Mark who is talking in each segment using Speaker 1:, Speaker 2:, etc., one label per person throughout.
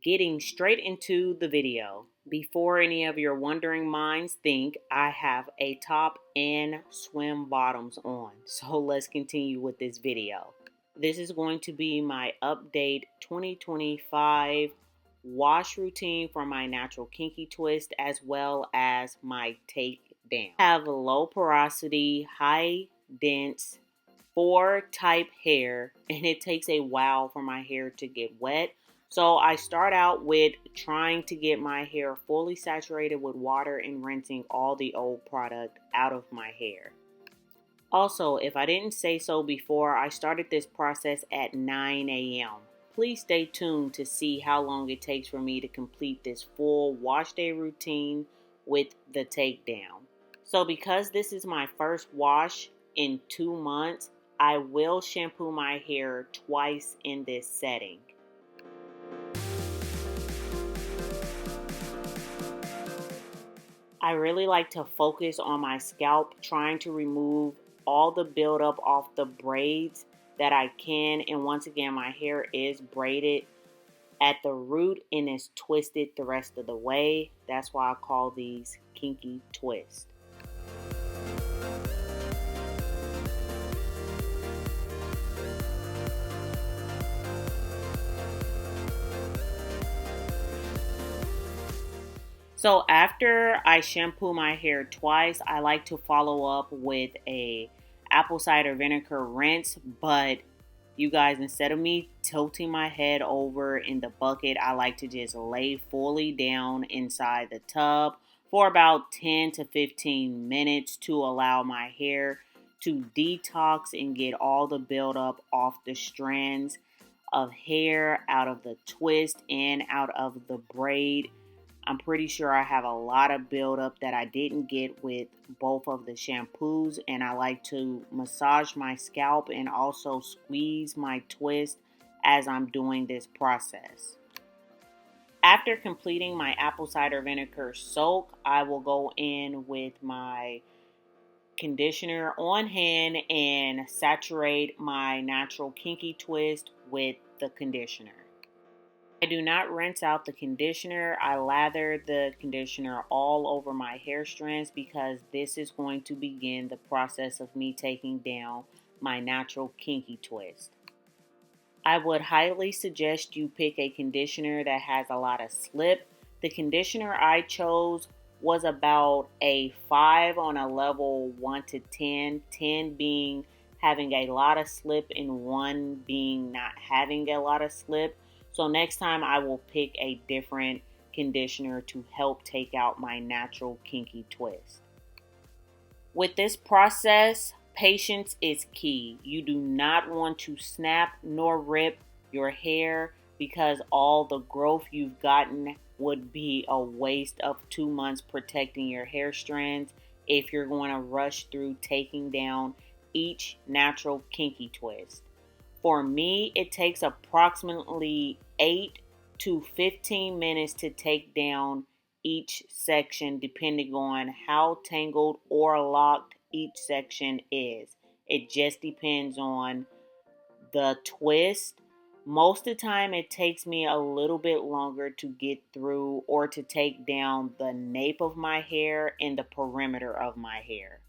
Speaker 1: Getting straight into the video. Before any of your wondering minds think, I have a top and swim bottoms on. So let's continue with this video. This is going to be my update 2025 wash routine for my natural kinky twist as well as my take down. I have low porosity, high dense, 4 type hair, and it takes a while for my hair to get wet. So I start out with trying to get my hair fully saturated with water and rinsing all the old product out of my hair. Also, if I didn't say so before, I started this process at 9 a.m. Please stay tuned to see how long it takes for me to complete this full wash day routine with the takedown. So because this is my first wash in 2 months, I will shampoo my hair twice in this setting. I really like to focus on my scalp, trying to remove all the buildup off the braids that I can. And once again, my hair is braided at the root and is twisted the rest of the way. That's why I call these kinky twists. So after I shampoo my hair twice, I like to follow up with a apple cider vinegar rinse. But you guys, instead of me tilting my head over in the bucket, I like to just lay fully down inside the tub for about 10 to 15 minutes to allow my hair to detox and get all the buildup off the strands of hair, out of the twist, and out of the braid. I'm pretty sure I have a lot of buildup that I didn't get with both of the shampoos, and I like to massage my scalp and also squeeze my twist as I'm doing this process. After completing my apple cider vinegar soak, I will go in with my conditioner on hand and saturate my natural kinky twist with the conditioner. I do not rinse out the conditioner. I lather the conditioner all over my hair strands because this is going to begin the process of me taking down my natural kinky twist. I would highly suggest you pick a conditioner that has a lot of slip. The conditioner I chose was about a 5 on a level 1 to 10, 10 being having a lot of slip and 1 being not having a lot of slip. So next time I will pick a different conditioner to help take out my natural kinky twist. With this process, patience is key. You do not want to snap nor rip your hair because all the growth you've gotten would be a waste of 2 months protecting your hair strands if you're going to rush through taking down each natural kinky twist. For me, it takes approximately 8 to 15 minutes to take down each section depending on how tangled or locked each section is. It just depends on the twist. Most of the time it takes me a little bit longer to get through or to take down the nape of my hair and the perimeter of my hair.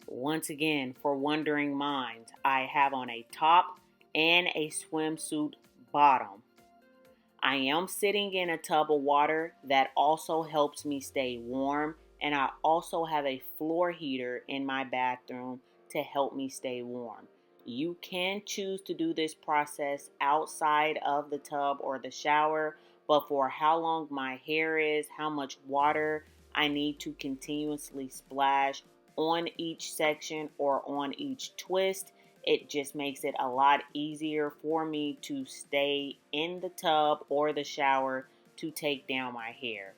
Speaker 1: Once again, for wondering minds, I have on a top and a swimsuit bottom. I am sitting in a tub of water that also helps me stay warm, and I also have a floor heater in my bathroom to help me stay warm. You can choose to do this process outside of the tub or the shower, but for how long my hair is, how much water I need to continuously splash on each section or on each twist, it just makes it a lot easier for me to stay in the tub or the shower to take down my hair.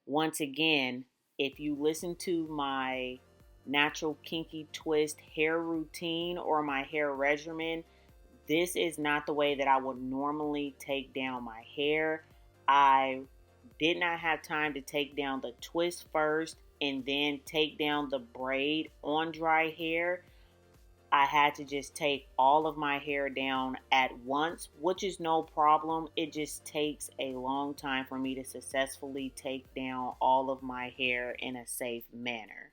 Speaker 1: Once again, if you listen to my natural kinky twist hair routine or my hair regimen, This is not the way that I would normally take down my hair. I did not have time to take down the twist first and then take down the braid on dry hair. I had to just take all of my hair down at once, which is no problem. It just takes a long time for me to successfully take down all of my hair in a safe manner.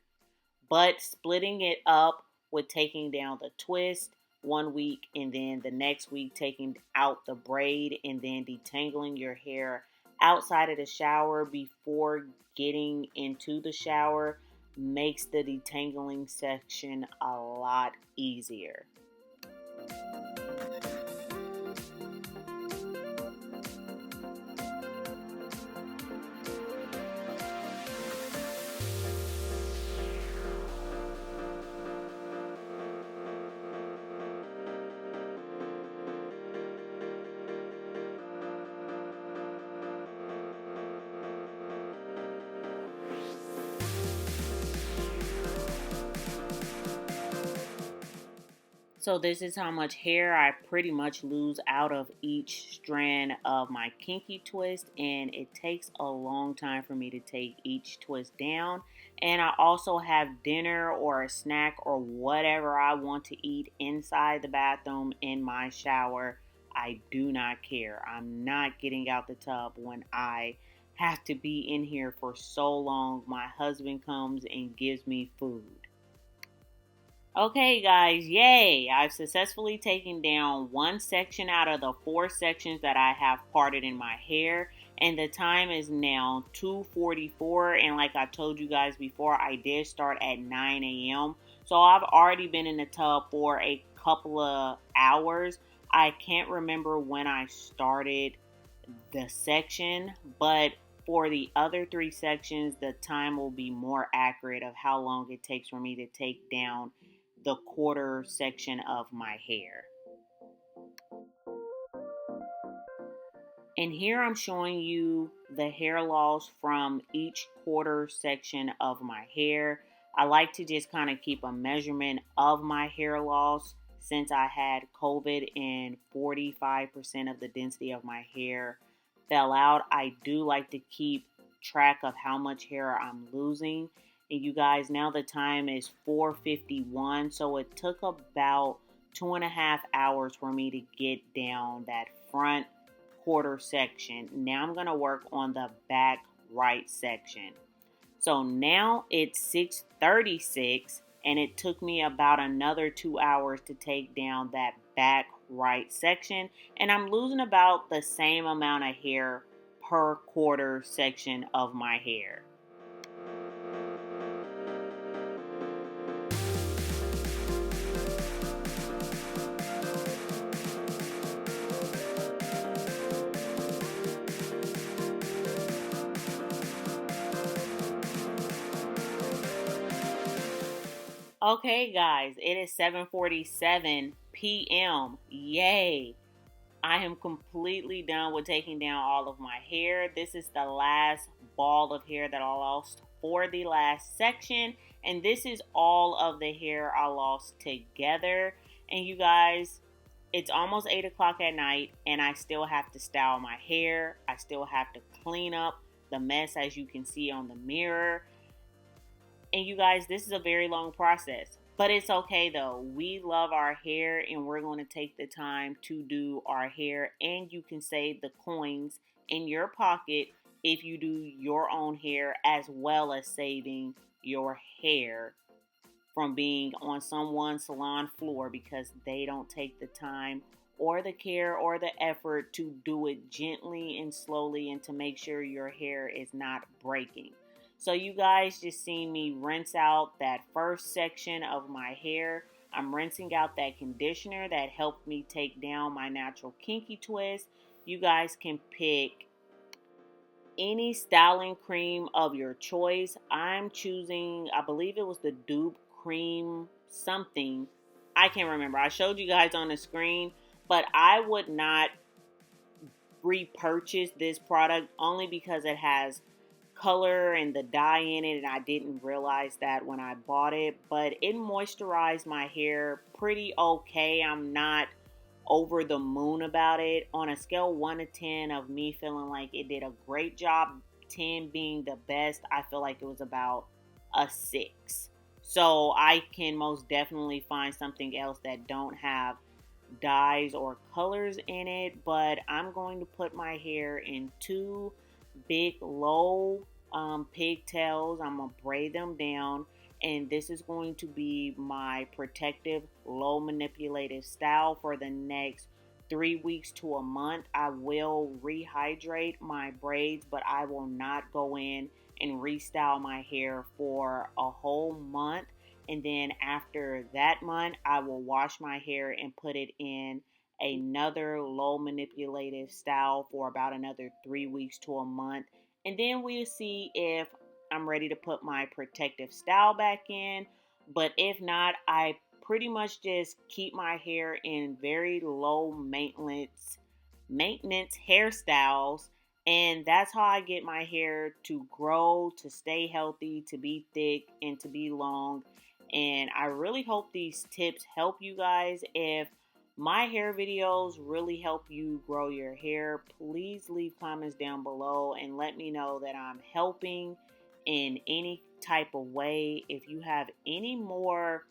Speaker 1: But splitting it up with taking down the twist 1 week and then the next week taking out the braid and then detangling your hair outside of the shower before getting into the shower makes the detangling section a lot easier. So this is how much hair I pretty much lose out of each strand of my kinky twist, and it takes a long time for me to take each twist down. And I also have dinner or a snack or whatever I want to eat inside the bathroom in my shower. I do not care. I'm not getting out the tub when I have to be in here for so long. My husband comes and gives me food. Okay, guys, yay! I've successfully taken down one section out of the 4 sections that I have parted in my hair, and the time is now 2:44. And like I told you guys before, I did start at 9 a.m. So I've already been in the tub for a couple of hours. I can't remember when I started the section, but for the other 3 sections, the time will be more accurate of how long it takes for me to take down the quarter section of my hair. And here I'm showing you the hair loss from each quarter section of my hair. I like to just kind of keep a measurement of my hair loss since I had COVID and 45% of the density of my hair fell out. I do like to keep track of how much hair I'm losing. And you guys, now the time is 4:51, so it took about 2.5 hours for me to get down that front quarter section. Now I'm going to work on the back right section. So now it's 6:36 and it took me about another 2 hours to take down that back right section, and I'm losing about the same amount of hair per quarter section of my hair. Okay, guys, it is 7:47 p.m. Yay! I am completely done with taking down all of my hair. This is the last ball of hair that I lost for the last section, and this is all of the hair I lost together. And you guys, it's almost 8 o'clock at night, and I still have to style my hair. I still have to clean up the mess, as you can see on the mirror. And you guys, this is a very long process, but it's okay though. We love our hair and we're going to take the time to do our hair, and you can save the coins in your pocket if you do your own hair, as well as saving your hair from being on someone's salon floor because they don't take the time or the care or the effort to do it gently and slowly and to make sure your hair is not breaking. So you guys just seen me rinse out that first section of my hair. I'm rinsing out that conditioner that helped me take down my natural kinky twist. You guys can pick any styling cream of your choice. I'm choosing, I believe it was the Dupe Cream something. I can't remember. I showed you guys on the screen, but I would not repurchase this product only because it has color and the dye in it, and I didn't realize that when I bought it, but it moisturized my hair pretty okay. I'm not over the moon about it. On a scale 1 to 10 of me feeling like it did a great job, 10 being the best, I feel like it was about a 6. So I can most definitely find something else that don't have dyes or colors in it, but I'm going to put my hair in 2 big low pigtails. I'm gonna braid them down, and this is going to be my protective low manipulative style for the next 3 weeks to a month. I will rehydrate my braids, but I will not go in and restyle my hair for a whole month. And then after that month, I will wash my hair and put it in another low manipulative style for about another 3 weeks to a month. And then we'll see if I'm ready to put my protective style back in. But if not, I pretty much just keep my hair in very low maintenance hairstyles, and that's how I get my hair to grow, to stay healthy, to be thick, and to be long. And I really hope these tips help you guys. If my hair videos really help you grow your hair, please leave comments down below and let me know that I'm helping in any type of way. If you have any more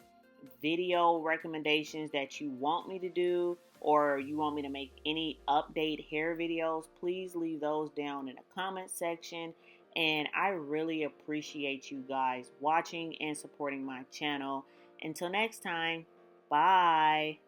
Speaker 1: video recommendations that you want me to do, or you want me to make any update hair videos, please leave those down in the comment section. And I really appreciate you guys watching and supporting my channel. Until next time, bye.